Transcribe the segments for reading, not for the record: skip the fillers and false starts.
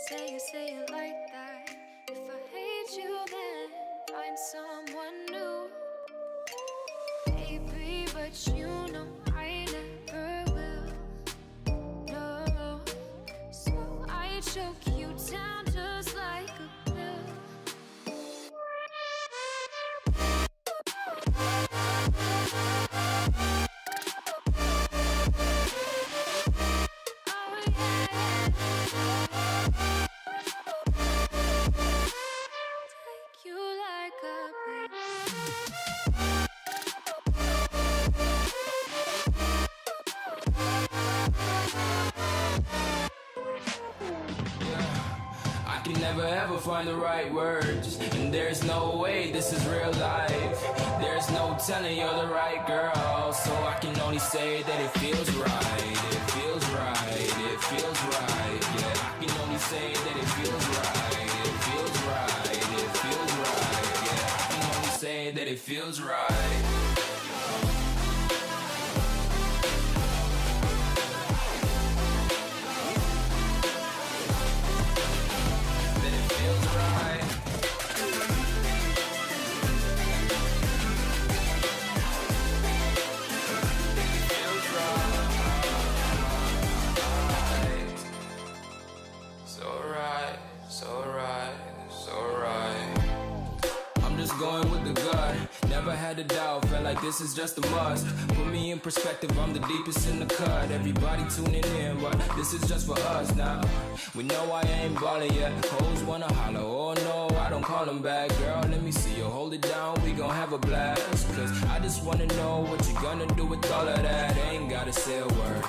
say it like that. If I hate you, then find someone new. Baby, but you know I never will. No, so I choke you down just like a pill. Never ever find the right words, and there's no way this is real life. There's no telling you're the right girl, so I can only say that it feels right. It feels right, it feels right. Yeah, I can only say that it feels right. It feels right, it feels right. Yeah, I can only say that it feels right. Going with the gut, never had a doubt, felt like this is just a must. Put me in perspective, I'm the deepest in the cut. Everybody tuning in, but this is just for us now. We know I ain't ballin' yet, hoes wanna holler, oh no, I don't call them back. Girl, let me see you hold it down, we gon' have a blast. Cause I just wanna know what you gonna do with all of that. Ain't gotta say a word,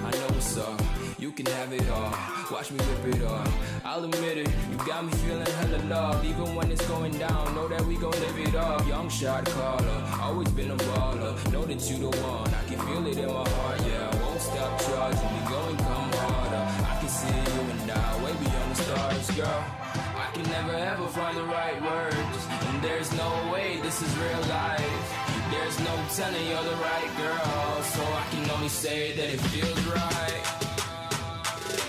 I know what's up, you can have it all. Watch me rip it off, I'll admit it, you got me feeling hella loved. Even when it's going down, know that we gon' live it up. Young shot caller, always been a baller. Know that you the one, I can feel it in my heart. Yeah, I won't stop charging, we go and come harder. I can see you and I, way beyond the stars, girl. I can never ever find the right words, and there's no way this is real life. There's no telling you're the right girl, so I can only say that it feels right.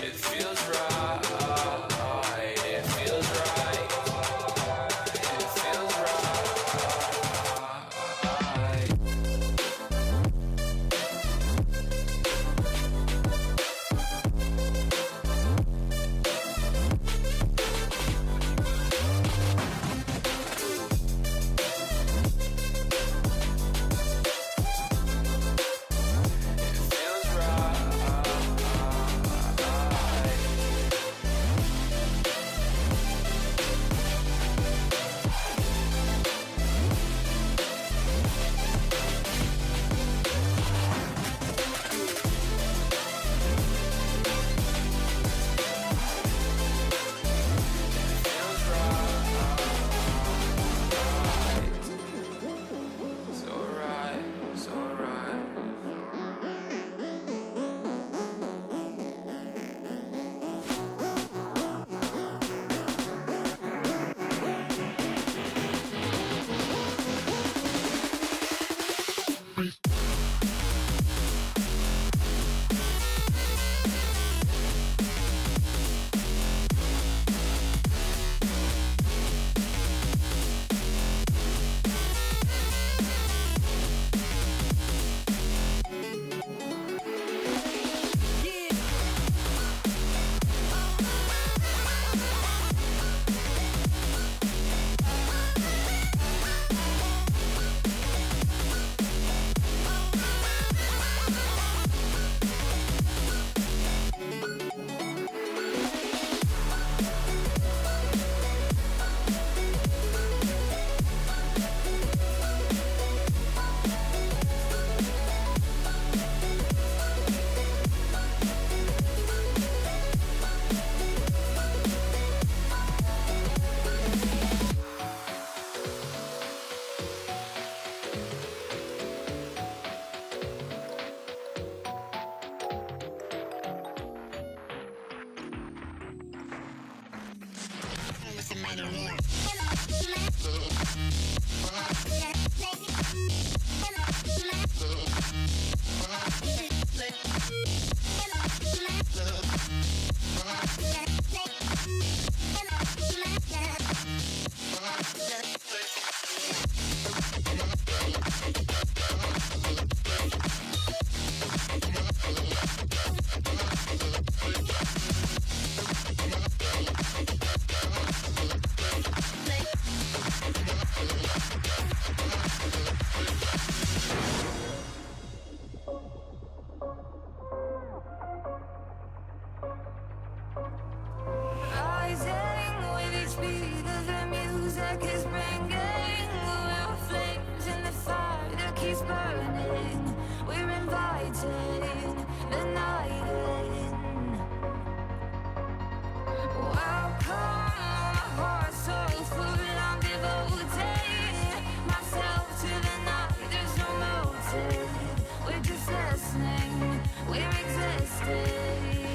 It feels right, it feels right, it feels right. spark is bringing. We're flames in the fire that keeps burning. We're inviting the night in. Welcome, my heart so full. I'm devoting myself to the night. There's no motive. We're just listening. We're existing.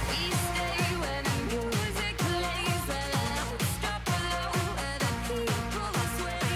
We stay where the music plays, where the notes drop below, where the people sway.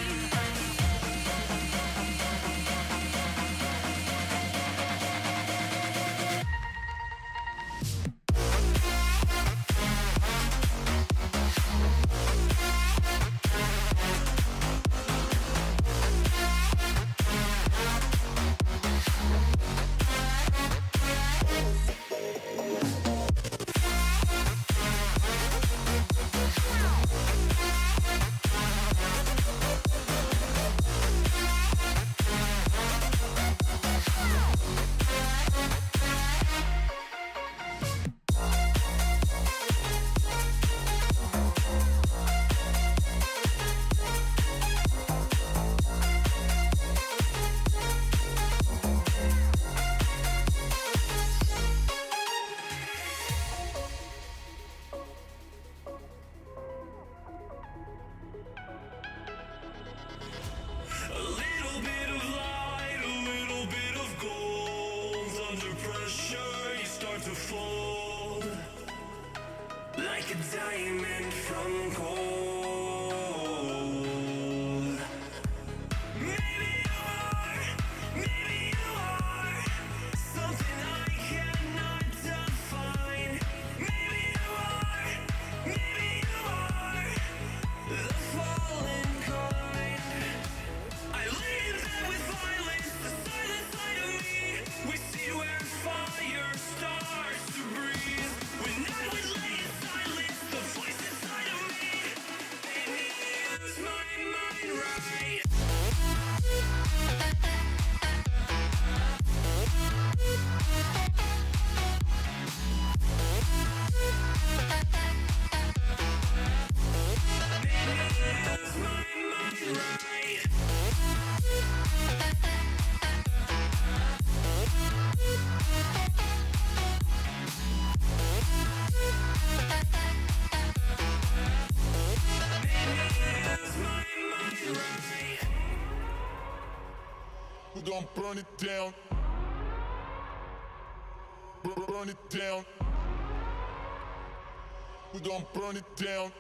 A little bit of light, a little bit of gold. Under pressure, you start to fold like a diamond from gold. Maybe you are something I cannot define. Maybe you are the fallen kind. I lay in bed with violence, the silent side of me. We see where fire starts to breathe. When I would lay in silence, the voice inside of me made me use my mind right. Made me use my mind right. We gon' burn it down. Burn it down. We gon' burn it down.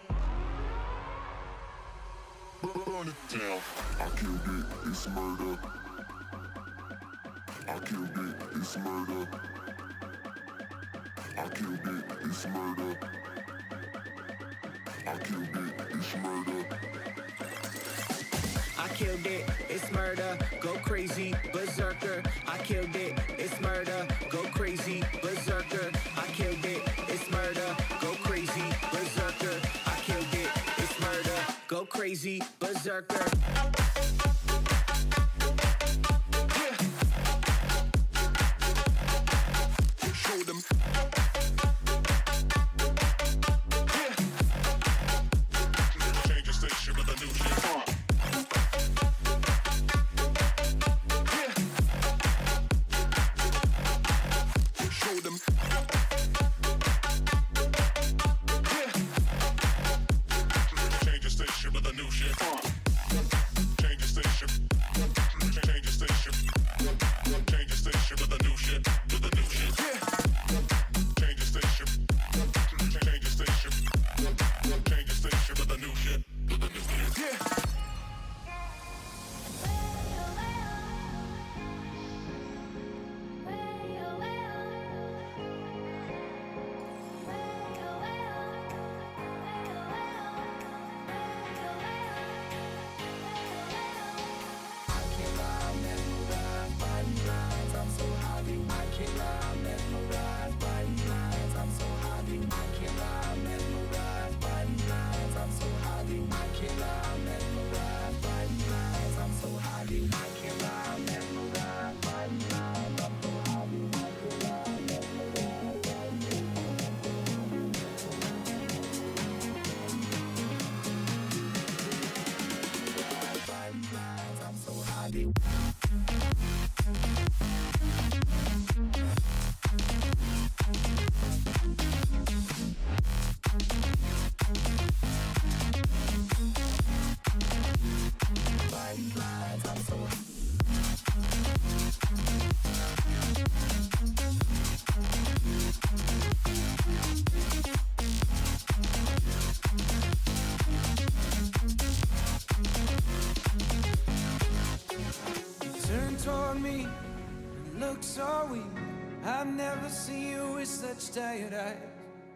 Burn it down. I killed it, it's murder. I killed it, it's murder. I killed it, it's murder. I killed it, it's murder. I killed it, it's murder, go crazy, berserker. I killed it, it's murder, go crazy, berserker. I killed it, it's murder, go crazy, berserker. I killed it, it's murder, go crazy, berserker. Yeah. Show them. Yeah. Change the station with a new shit. Show them. Change the station with a new shit. so weak. I've never seen you with such tired eyes.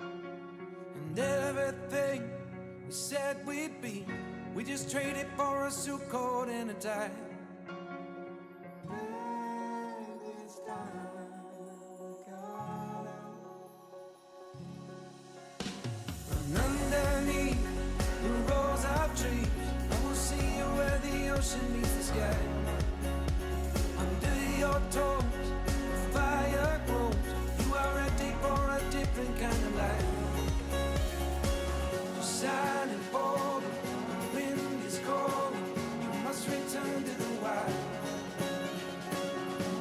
And everything we said we'd be, we just traded for a suit coat and a tie. And underneath the rows of trees, I will see you where the ocean meets the sky. Under your toes, the fire grows. You are ready for a different kind of life. You're silent, bold, the wind is cold. You must return to the wild.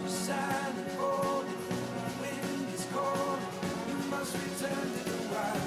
You're silent, bold, the wind is cold. You must return to the wild.